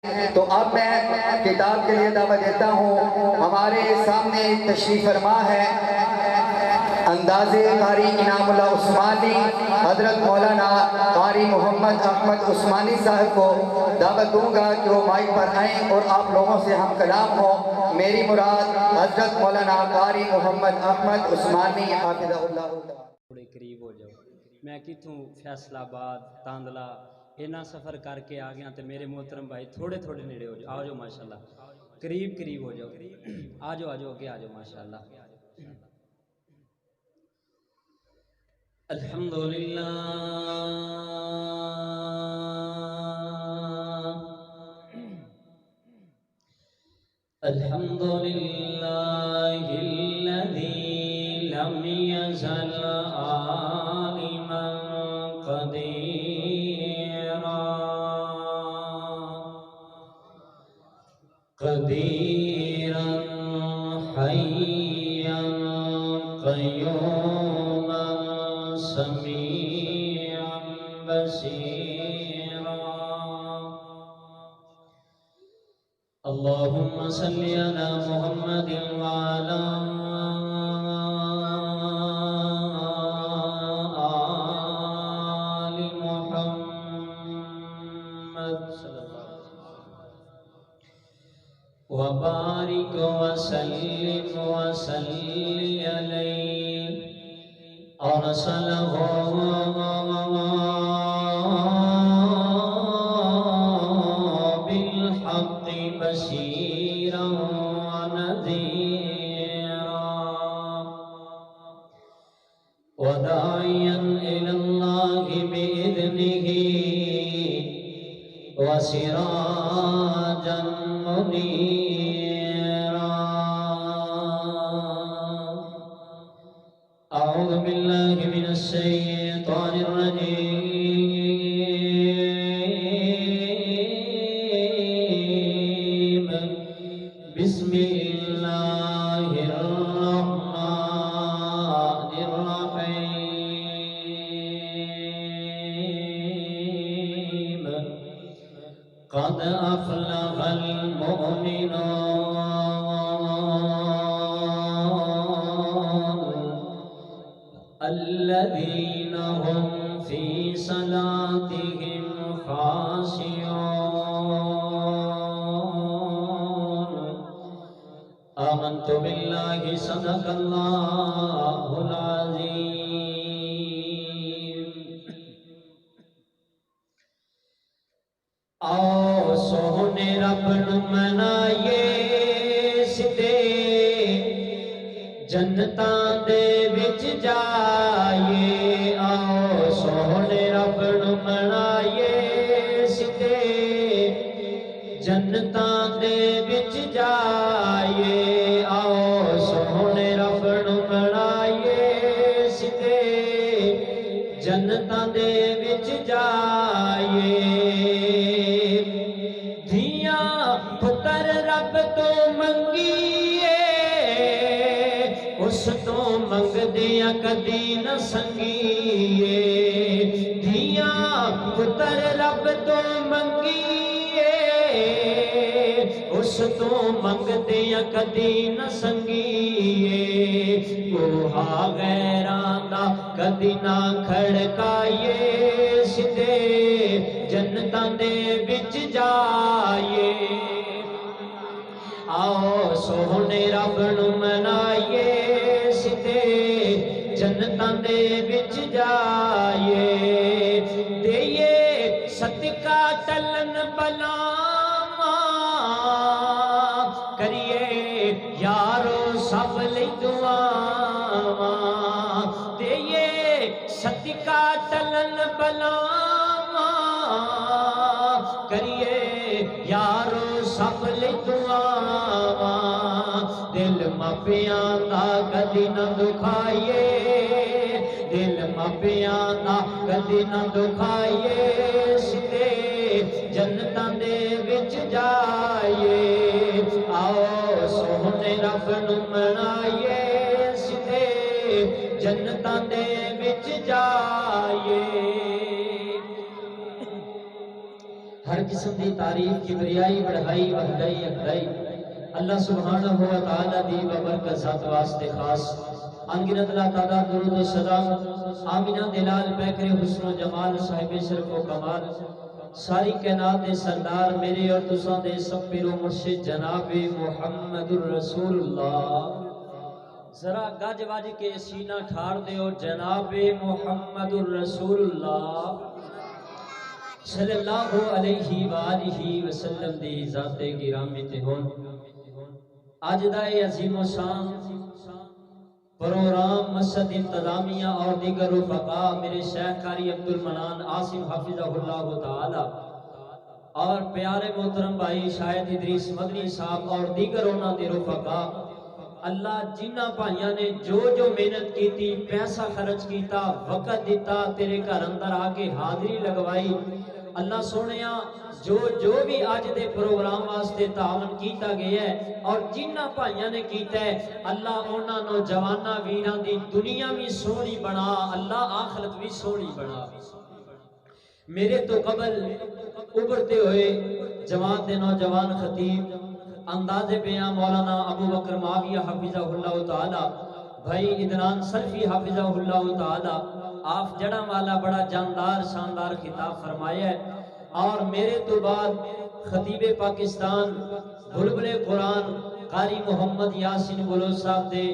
تو اب میں کتاب کے لیے دعوت دیتا ہوں۔ ہمارے سامنے تشریف فرما ہے انداز قاری انعام اللہ عثمانی حضرت مولانا قاری محمد احمد عثمانی صاحب کو دعوت دوں گا کہ وہ مائک پر آئیں اور آپ لوگوں سے ہم کلام ہوں۔ میری مراد حضرت مولانا قاری محمد احمد عثمانی حافظہ اللہ تعالی۔ تھوڑے قریب ہو جاؤ، میں کتوں فیصل آباد تاندلہ اینا سفر کر کے آ گیا تو میرے محترم بھائی تھوڑے تھوڑے نیڑے ہو جاؤ، آ جاؤ ماشاءاللہ، قریب قریب ہو جاؤ، آ جاؤ اگے آ جاؤ ماشاءاللہ۔ الحمدللہ الحمدللہ الذی لم یزل عالما قدیرا قدیرا حیا قیوما سمیعا بصیرا۔ اللهم صل على محمد وعلى آل محمد وبارك وسلم وصل عليه أرسله بالحق بشيرا ونذيرا وداعيا إلى الله بإذنه وسراجا منيرا۔ أعوذ بالله من الشيطان الرجيم، بسم الله الرحمن الرحيم۔ قد أفلح المؤمنون الذين هم في صلاتهم خاشعون۔ آمنت بالله صدق الله العظيم۔ آؤ سونے رب نو منائیے سدے جنتاں دے وچ جائیے۔ آؤ سونے رب نو منائیے سدے جنتاں دے وچ جائیے۔ آؤ سونے رب نو منائیے سدے جنتاں دے وچ جائیے۔ پتر رب تو منگیے اس تو منگ دیا کدی نہ سنگیے۔ دھیاں پتر رب تو منگیے اس تو منگ دیا کدی نہ سنگیے۔ کوہا غیراں دا کدی نہ کھڑکائیے سدے جنتاں دے وچ جائیے۔ آؤ سونے رب نو منائیے سدے جنتاں دے وچ جائیے۔ دئیے صدقہ ٹلن بلاواں کریے یارو سب لئی دعاواں۔ دئیے صدقہ ٹلن بلاواں کریے یارو سب لئی دعاواں۔ دل ماپیاں دا کدی نہ دکھائیے، دل ماپیاں دا کدی نہ دکھائیے سدے جنتاں دے وچ جائیے۔ آؤ سونے رب نو منائیے سدے جنتاں دے وچ جائیے۔ ہر قسم دی تعریف کبریائی بڑھائی وحدائی اکدائی اللہ سبحانہ و تعالی دی ببرکت ذات واسطے خاص انگنت اللہ تعالیٰ درود و سلام آمینہ دلال پیکر حسن و جمال صاحب شرف و کمال ساری کائنات دے سردار میرے اور تساں دے سب پیر و مرشد جناب محمد الرسول اللہ ذرا گج وج کے سینہ ٹھار دیو جناب محمد الرسول اللہ صلی اللہ علیہ وآلہ وسلم دی ذات گرامی تے ہون آج دائے عظیم و شان پروگرام مسجد انتظامیہ اور دیگر رفقا میرے شیخ قاری عبد المنان عاصم حافظہ اللہ تعالی اور پیارے محترم بھائی شاہد ادریس مدنی صاحب اور دیگر انہاں دے رفقا اللہ جنہ بھائیاں نے جو محنت کیتی پیسہ خرچ کیتا وقت دیتا تیرے گھر اندر آکے حاضری لگوائی اللہ سونیاں جو بھی آج دے پروگرام واسطے تعاون کیتا گیا ہے اور جنہ بھائیاں نے کیتا ہے اللہ انہاں نوجواناں ویراں دی دنیا بھی سونی بنا اللہ آخرت بھی سونی بنا میرے تو قبل ابھرتے ہوئے جماعت دے نوجوان خطیب انداز بیان مولانا ابو بکر معاویہ حفظہ اللہ تعالی بھائی ادنان سلفی حفظہ اللہ تعالی آپ جڑا والا بڑا جاندار شاندار خطاب فرمایا ہے اور میرے تو بعد خطیب پاکستان بلبل قرآن قاری محمد یاسین بلو صاحب دے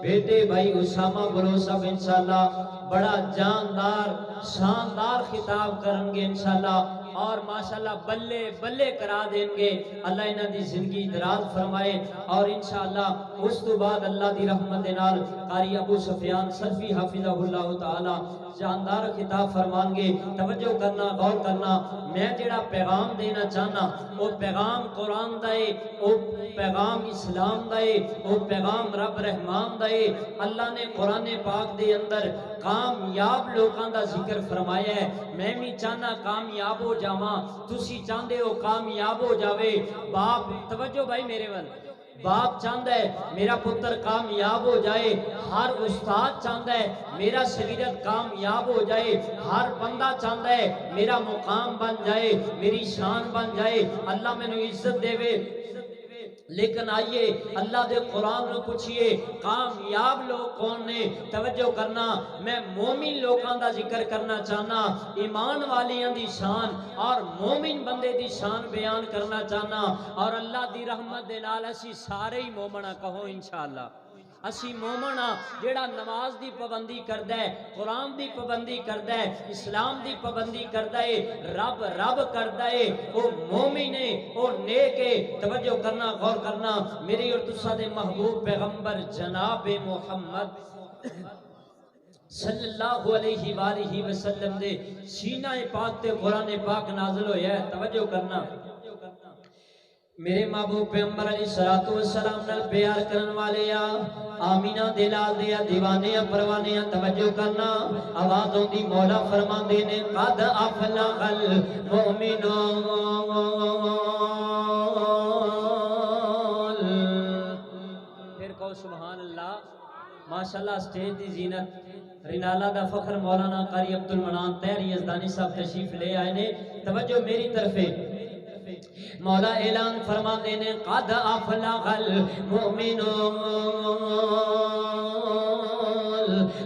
بیٹے بھائی اسامہ بلو صاحب انشاءاللہ بڑا جاندار شاندار خطاب کریں گے انشاءاللہ اور ماشاءاللہ بلے بلے کرا دیں گے اللہ انہاں دی زندگی دراز فرمائے اور انشاءاللہ اس تو بعد اللہ دی رحمت نال قاری ابو سفیان سلفی حافظہ اللہ تعالی جاندار خطاب فرمان گے توجہ کرنا غور کرنا میں جڑا پیغام دینا چاہنا وہ پیغام قرآن دائے وہ پیغام اسلام دائے وہ پیغام رب رحمان دائے اللہ نے قرآن پاک دے اندر کامیاب لوگاں دا ذکر فرمایا ہے میں بھی چاہنا کامیاب ہو جاواں تسی چاہندے ہو کامیاب ہو جاوے باپ توجہ بھائی میرے ول باپ چاہتا ہے میرا پتر کامیاب ہو جائے ہر استاد چاہتا ہے میرا شاگرد کامیاب ہو جائے ہر بندہ چاہتا ہے میرا مقام بن جائے میری شان بن جائے اللہ میں نے عزت دے وے لیکن آئیے اللہ دے قرآن نے پوچھئے کامیاب لوگ کون نے توجہ کرنا میں مومن لوگاں دا ذکر کرنا چاہنا ایمان والیاں دی شان اور مومن بندے دی شان بیان کرنا چاہنا اور اللہ دی رحمت دے نال اسی سارے ہی مومنہ کہو انشاءاللہ اسی مومنہ جیڑا نماز دی پابندی کردا ہے قرآن دی پابندی کردا ہے اسلام دی پابندی کردا ہے رب کردا ہے او مومن ہے او نیک ہے توجہ کرنا غور کرنا میری اور تساں دے محبوب پیغمبر جناب محمد صلی اللہ علیہ وآلہ وسلم دے سینہ پاک تے قرآن پاک نازل ہویا ہے توجہ کرنا میرے محبوب پیغمبر علیہ السلام نال پیار کرن والے آمینہ دلال دیا دیوانیاں پروانیاں توجہ کرنا آواز ہوندی مولا فرمان دینے قد افلح المؤمنون پھر کہو سبحان اللہ ماشاءاللہ سٹیج دی زینت رنالہ دا فخر مولانا قاری عبد المنان تحری یزدانی صاحب تشریف لے آئے نے توجہ میری طرفے مولا اعلان فرما دینے قد افلح المؤمنون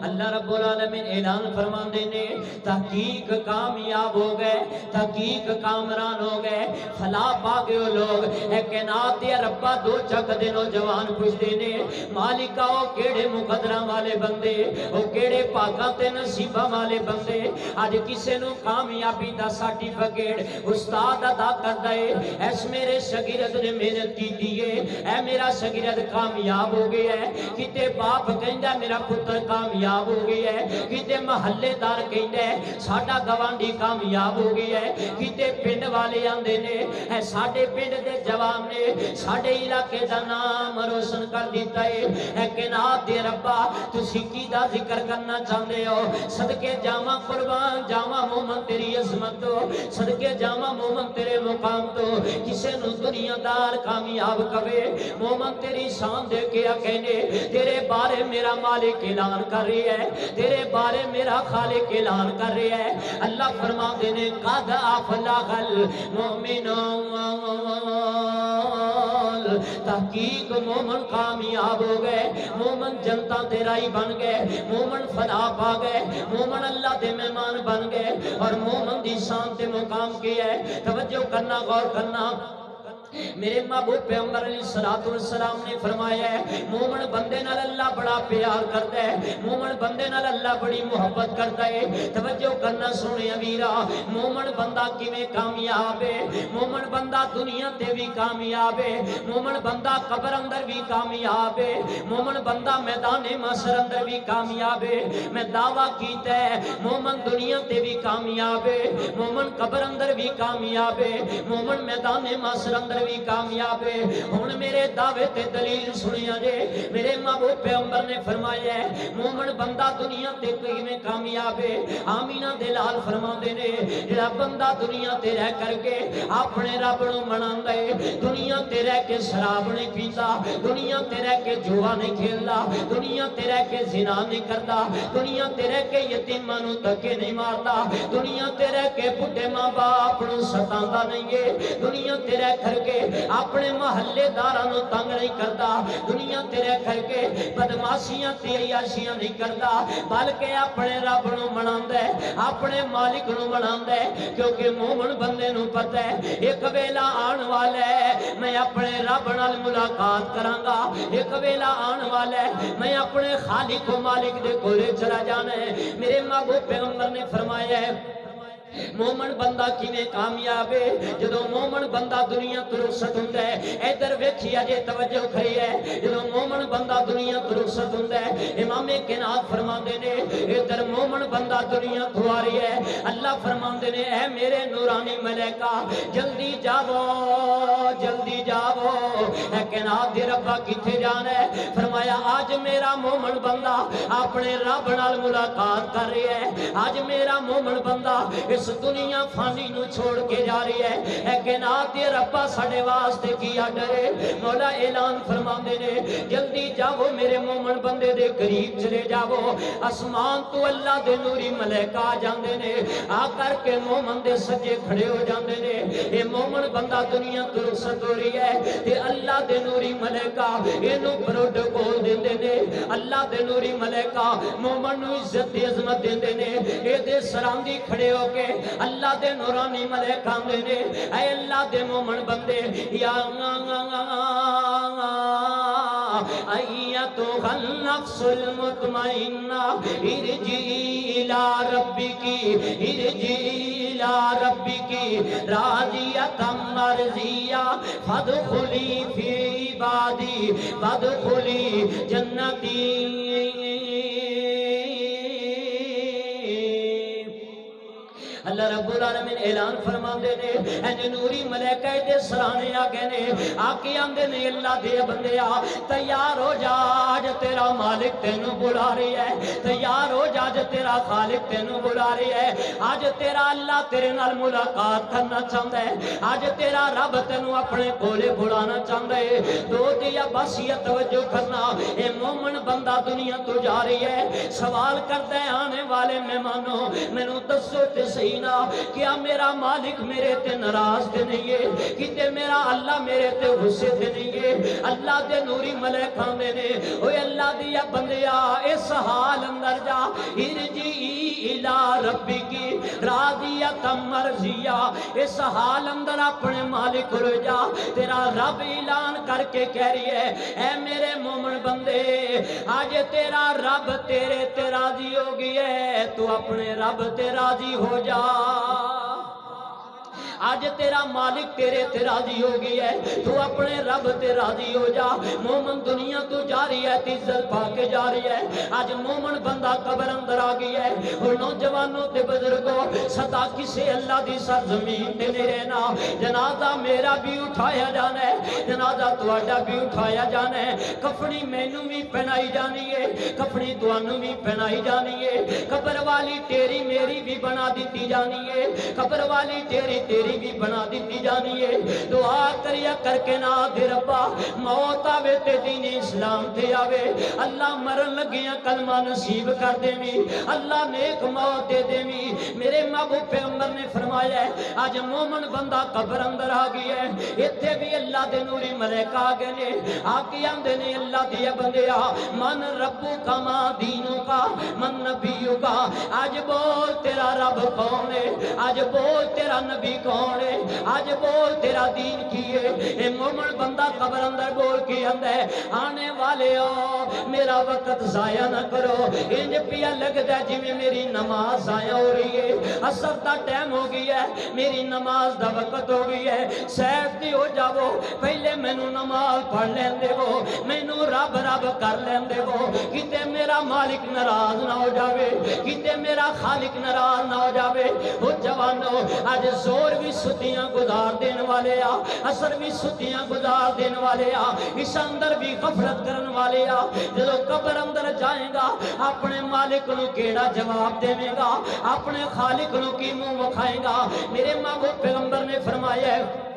اللہ رب العالمین اعلان فرما دینے تحقیق کامیاب ہو گئے تحقیق کامران ہو گئے فلاح پا گئے ہو لوگ اے کائنات دے ربا دو چک دے نوجوان پوچھ دینے مالکا او کیڑے مقدراں والے بندے او کیڑے پاکاں تے نصیباں والے بندے اج کسے نو کامیابی دا سرٹیفکیٹ استاد عطا کردا ہے ایس میرے شاگرد نے محنت کی دیئے اے میرا شاگرد کامیاب ہو گیا ہے کتے باپ کہندا میرا پتر کامیاب ہو گیا ہے کتے محلے دار کہندا ہے ساڈا گوانڈی کامیاب ہو گیا ہے کتے پنڈ والے آندے نے اے ساڈے پنڈ دے جوان نے ساڈے علاقے دا نام روشن کر دیتا ہے اے کائنات دے ربا تسی کی دا ذکر کرنا چاہندے ہو صدقے جاواں قربان جاواں مومن تیری عظمت تو صدقے جاواں مومن تیرے مقام تو کسے نو دنیا دار کامیاب کبے مومن تیری شان دے کے کہنے تیرے بارے میرا مالک اعلان کر رہی ہے تیرے بارے میرا خالق اعلان کر رہا ہے. اللہ فرما دے نے قد افلح المؤمنون، تحقیق مومن کامیاب ہو گئے، مومن جنتا تیرا ہی بن گئے، مومن فلاح پا گئے، مومن اللہ دے مہمان بن گئے. اور مومن دی شان تے مقام کی ہے. توجہ کرنا، غور کرنا. میرے محبوب پیغمبر علیہ السلام نے فرمایا ہے مومن بندے نال اللہ بڑا پیار کرتا ہے، مومن بندے نال اللہ بڑی محبت کرتا ہے. توجہ کرنا سونے ویرا، مومن بندہ کیویں کامیاب ہے؟ مومن بندہ دنیا تے بھی کامیاب ہے، مومن بندہ قبر اندر بھی کامیاب ہے، مومن بندہ میدان محشر اندر بھی کامیاب ہے. میں دعویٰ کیتا ہے مومن دنیا تے بھی کامیاب ہے، مومن قبر اندر بھی کامیاب ہے، مومن میدان محشر اندر بھی کامیاب ہے. ہن میرے دعوے تے دلیل سنیا جے. میرے محبوب پیغمبر نے فرمایا ہے مومن بندہ دنیا تے کیویں کامیاب ہے؟ آمینہ دے لال فرماندے نے جڑا بندہ دنیا تے رہ کر کے اپنے رب نو مناندا ہے، دنیا تے رہ کے شراب نہیں پیندا، دنیا تے رہ کے جوا نہیں کھیلدا، دنیا تے رہ کے زنا نہیں کردا، دنیا تے رہ کے یتیماں نو دھکے نہیں ماردا، دنیا تے رہ کے بڈھے ماں باپ نو ستاندا نہیں ہے، دنیا تے رہ کر کے اپنے محلے داراں نو تنگ نہیں کردا، دنیا تے رہ کر کے بدماشیاں تے عیاشیاں نہیں کردا، بلکہ اپنے رب نو مناندا ہے، اپنے مالک نو مناندا ہے. کیونکہ مومن بندے نو پتہ ہے ایک ویلا آن والا ہے میں اپنے رب نال ملاقات کراں گا، ایک ویلا آن والا ہے میں اپنے خالق و مالک دے کولے چلا جانا ہے. میرے محبوب پیغمبر نے فرمایا ہے مومن بندہ کیویں کامیاب ہے؟ جدوں مومن بندہ دنیا تو رخصت ہوندا ہے. ادھر ویکھیا جے توجہ کھری ہے، جدوں مومن بندہ دنیا تو رخصت ہوندا ہے امام کائنات فرماندے نے ادھر مومن بندہ دنیا تو آ رہی ہے. اللہ فرماندے نے اے میرے نورانی ملائکہ جلدی جاؤ، جلدی جاؤ. اے کائنات دے ربا کتے جانا ہے؟ فرمایا آج میرا مومن بندہ اپنے رب نال ملاقات کر رہا ہے، آج میرا مومن بندہ اس دنیا فانی نو چھوڑ کے جا رہی ہے. اے کائنات دے ربا ساڈے واسطے کی آڈر ہے؟ مولا اعلان فرماندے نے جلدی جاؤ میرے مومن بندے دے قریب چلے جاؤ. آسمان تو اللہ دے نوری ملائکہ آ جاندے نے، آ کر کے مومن دے سجے کھڑے ہو جاندے نے. اے مومن بندہ دنیا تو رخصت ہو رہی ہے تے اللہ دے نوری ملائکہ اینو پروٹوکول دیندے نے، اللہ دے نوری ملائکہ مومن نو عزت تے عظمت دیندے نے. اے دے سراندی کھڑے ہو کے اللہ دے نورانی ملائکہ آندے نے اے اللہ دے مومن بندے یا ایتھا النفس المطمئنہ ارجعی الی ربکی، ارجعی الی ربکی راضیۃ مرضیہ فادخلی فی عبادی وادخلی جنتی. اللہ رب العالمین اعلان فرماندے نے اے نوری ملائکہ دے سرانے آ گئے نے، آ کے آندے نے اللہ دے بندیا تیار ہو جا، آج تیرا مالک تینوں بلا رہی ہے، تیار ہو جا، آج تیرا خالق تینوں بلا رہی ہے، آج تیرا اللہ تیرے نال ملاقات کرنا چاہتا ہے، آج تیرا رب تینوں اپنے کولے بلانا چاہتا ہے. دو دیا بس یہ توجہ کرنا اے مومن بندہ دنیا تو جا رہی ہے. سوال کرتا ہے آنے والے مہمانوں مینوں دسو تے صحیح نا کیا میرا مالک میرے تے ناراض تے نہیں ہے؟ کتے میرا اللہ میرے تے غصے تے نہیں ہے؟ اللہ دے نوری ملائکہ دے نے اوے اللہ دیا بندیا اس حال اندر جا ارجعی الی ربکی راضیۃ مرضیہ. اس حال اندر اپنے مالک کو جا. تیرا رب اعلان کر کے کہہ رہی ہے اے میرے مومن بندے آج تیرا رب تیرے تے راضی ہو گئی ہے، تو اپنے رب تے راضی ہو جا. آج تیرا مالک تیرے تے راضی ہو گئی ہے، تو اپنے رب تے راضی ہو جا. مومن دنیا تو جا رہی ہے، عزت پا کے جا رہی ہے. آج مومن بندہ قبر اندر آ گئی ہے. اور نوجوانوں تے بزرگوں سدا کسے اللہ دی سرزمین تے نہیں رہنا. جنازہ میرا بھی اٹھایا جانا ہے، جنازہ تواڈا بھی اٹھایا جانا ہے. کفنی مینوں بھی پہنائی جانی ہے، کفنی تانوں بھی پہنائی جانی ہے. قبر والی تیری میری بھی بنا دیتی جانی ہے، قبر والی تیری تیری بھی بنا دیتی جانی ہے دعا کریا کر کے نا دے ربا موت آوے تے دین اسلام تے آوے اللہ مرن لگیاں کلمہ نصیب کر دیوی اللہ نیک موت دے دیوی میرے محبوب پیغمبر نے فرمایا ہے آج مومن بندہ قبر اندر آ گئی ہے اتھے بھی اللہ دے نوری ملائکہ آ گئے نے آکی آندے نے اللہ دیا بندیا من ربو کا ماں دینوں کا من نبیوں کا آج بول تیرا رب کون ہے آج بول تیرا نبی کون ہے آج بول تیرا دین کی ہے اے مومن بندہ قبر اندر بول کے اندر آنے والے ہو میرا وقت ضائع نہ کرو انج پیا لگتا ہے جی میں میری نماز ضائع ہو رہی ہے عصر دا ٹائم ہو گئی ہے میری نماز دا وقت ہو گئی ہے سیف دی ہو جاؤ پہلے مینوں نماز پڑھ لین دے وہ مینوں رب رب کر لین دے وہ کتے میرا مالک ناراض نہ ہو جاوے کتے میرا خالق ناراض نہ ہو جاوے وہ جوانو آج زور بھی ستیاں گزار دین والے آ عصر بھی ستیاں گزار دین والے آ اس اندر بھی غفلت کرن والے آ جدو قبر اندر جائیں گا اپنے مالک نو کیڑا جواب دے گا اپنے خالق نو کی منہ مکھائے گا میرے محبوب پیغمبر نے فرمایا ہے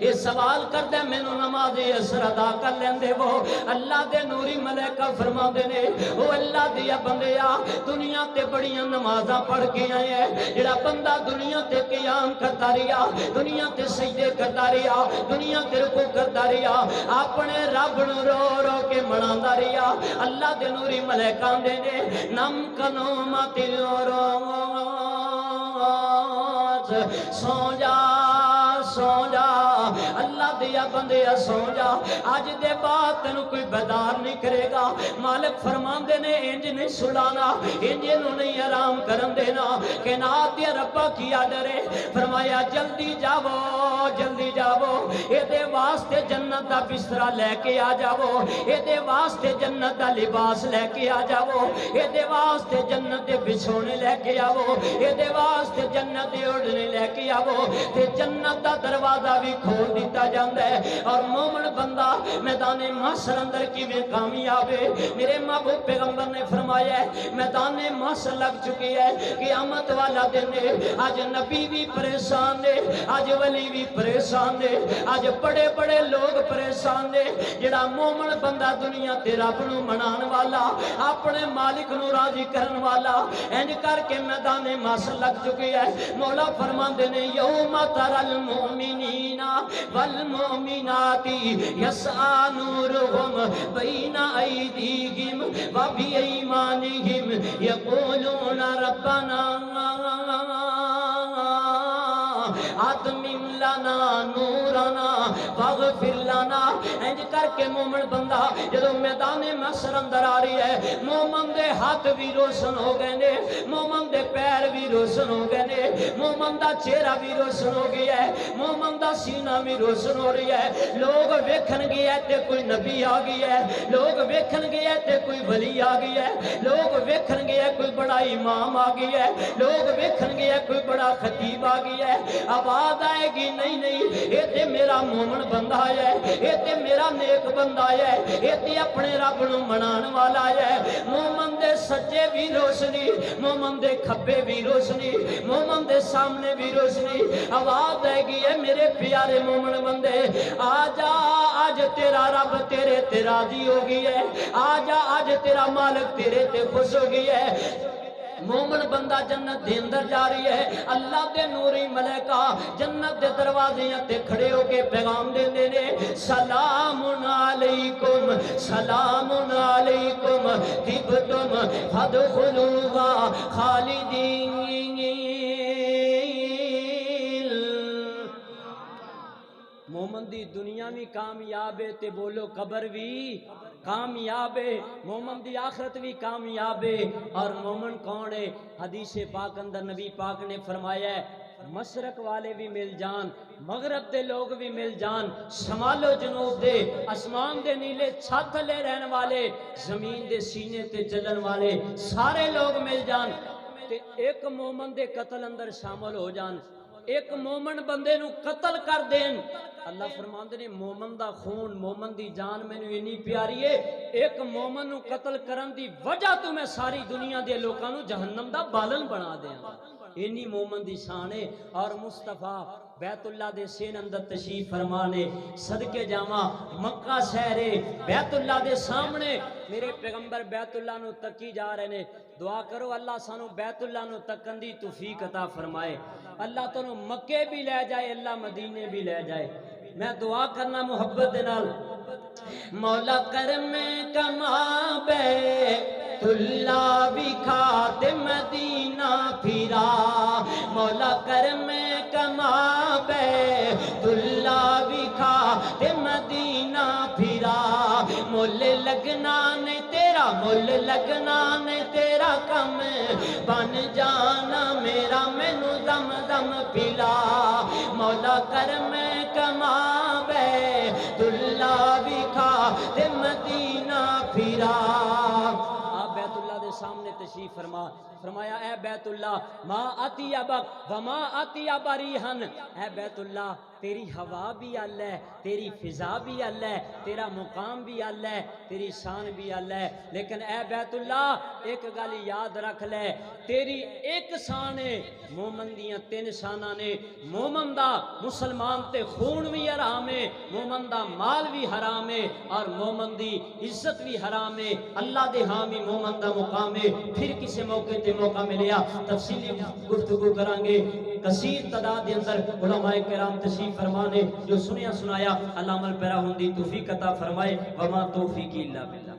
یہ سوال کرتے ہیں میں نماز عصر ادا کر لین دے وہ اللہ دے نوری ملائکہ فرما دے نے وہ اللہ دیا بندیا دنیا تے بڑیاں نمازاں پڑھ کے آئے ہیں جڑا بندہ دنیا تے قیام کرتا رہیا دنیا تے سجدے کرتا رہیا دنیا تے رکوع کرتا رہیا اپنے رب نو رو رو کے مناندا رہیا اللہ دے نوری ملائکہ دے نے نم کنو ماتی رو سو جا سو جا اللہ دیا بندیا سو جا آج دے بعد تینوں کوئی بیدار نہیں کرے گا مالک فرمان دے نے انج نہیں سڑانا انج نو نہیں آرام کرن دینا کہ نات دیا ربا کیا ڈرے فرمایا جلدی جاؤ جلدی جاؤ اے دے واسطے جنت دا بسترا لے کے آ جاؤ اے دے واسطے جنت دا لباس لے کے آ جاؤ اے دے واسطے جنت دے بچھونے لے کے آؤ اے دے واسطے جنت دے اوڑھنے لے کے آؤ تے جنت دا دروازہ بھی کھول دیتا جاندہ ہے اور مومن بندہ میدان محشر اندر کی میں کامیاب ہے میرے محبوب پیغمبر نے فرمایا ہے میدان محشر لگ چکی ہے قیامت والا دن ہے آج نبی بھی پریشان ہے آج ولی بھی پریشان ہے آج بڑے بڑے لوگ پریشان ہے جڑا مومن بندہ دنیا تے رب نو منان والا اپنے مالک نو راضی کرن والا انج کر کے میدان محشر لگ چکی ہے مولا فرماندے نے یوم تر المؤمنین والمؤمنات یسعی نورہم بین ایدیہم وبایمانہم یقولون ربنا اتمم لنا نورنا واغفر لنا انج کر کے مومن بندہ جدو میدان محشر اندر آ رہی ہے مومن دے ہاتھ بھی روشن ہو گئے نے مومن دے پیر بھی روشن ہو گئے نے مومن دا چہرہ بھی روشن ہو گیا ہے مومن دا سینہ بھی روشن ہو رہی ہے لوگ ویکھن گیا تے کوئی نبی آ گیا ہے لوگ ویکھن گیا تے کوئی ولی آ گیا ہے لوگ ویکھن گیا کوئی بڑا امام آ گیا ہے لوگ ویکھن گیا کوئی بڑا خطیب آ گیا ہے آواز آئے گی نہیں نہیں یہ تے میرا مومن بندہ ہے یہ تے میرا نیک بندہ ہے یہ تے اپنے رب نو منان والا ہے مومن دے سجے بھی روشنی مومن دے کھبے بھی روشنی مومن دے سامنے بھی روشنی آواز آئے گی ہے میرے پیارے مومن بندے آجا آج تیرا رب تیرے تے راضی ہو گئی ہے آجا آج تیرا مالک تیرے تے خوش ہو گئی ہے مومن بندہ جنت دے اندر جا رہی ہے اللہ دے نوری ملائکہ جنت دے دروازے تے کھڑے ہو کے پیغام دیندے نے سلام علیکم طبتم فادخلوها خالدین مومن دی دنیا بھی کامیاب ہے تے بولو قبر بھی کامیاب ہے مومن دی آخرت بھی کامیاب ہے اور مومن کون ہے حدیث پاک اندر نبی پاک نے فرمایا ہے مشرق والے بھی مل جان مغرب دے لوگ بھی مل جان شمال و جنوب دے اسمان دے نیلے چھت لے رہن والے زمین دے سینے تے چلن والے سارے لوگ مل جان تے ایک مومن دے قتل اندر شامل ہو جان ایک مومن بندے نو قتل کر دین اللہ فرماندے نے مومن دا خون مومن دی جان میں نو اتنی پیاری ہے ایک مومن نو قتل کرن دی وجہ تو میں ساری دنیا دے لوکاں نو جہنم دا بالن بنا دیاں اتنی مومن دی شان ہے اور مصطفیٰ بیت اللہ دے سین اندر تشریف فرمانے صدقے جاواں مکہ شہرے بیت اللہ دے سامنے میرے پیغمبر بیت اللہ نو تکی جا رہے نے دعا کرو اللہ سانو بیت اللہ نو تکن دی توفیق عطا فرمائے اللہ تانوں مکے بھی لے جائے اللہ مدینے بھی لے جائے میں دعا کرنا محبت دے نال مولا کرم کما بیت اللہ بکھات مدینہ پھرا مولا کرم کما بیت اللہ بکھات مدینہ پھرا مول لگنا نے تیرا مول لگنا نے تیرا کم بن جانا میرا مینو دم دم پلا مولا کرم کما بیت اللہ بکھات مدینہ پھرا آپ بیت اللہ دے سامنے تشریف فرمایا اے بیت اللہ ما اطیبک وما اطیب ریحن اے بیت اللہ تیری ہوا بھی اللہ ہے تیری فضا بھی اللہ ہے تیرا مقام بھی اللہ ہے تیری شان بھی اللہ ہے لیکن اے بیت اللہ ایک گل یاد رکھ لے تیری ایک شان ہے مومن دیاں تین شاناں نے مومن دا مسلمان تے خون بھی حرام ہے مومن دا مال بھی حرام ہے اور مومن دی عزت بھی حرام ہے اللہ دے ہاں بھی مومن دا مقام ہے پھر کسی موقع تے موقع ملیا تفصیلی گفتگو کرانگے کثیر تعداد دے اندر علماء کرام تشریف فرمانے جو سنیا سنایا اللہ عمل پیرا ہوندی توفیق عطا فرمائے وما توفیقی الا باللہ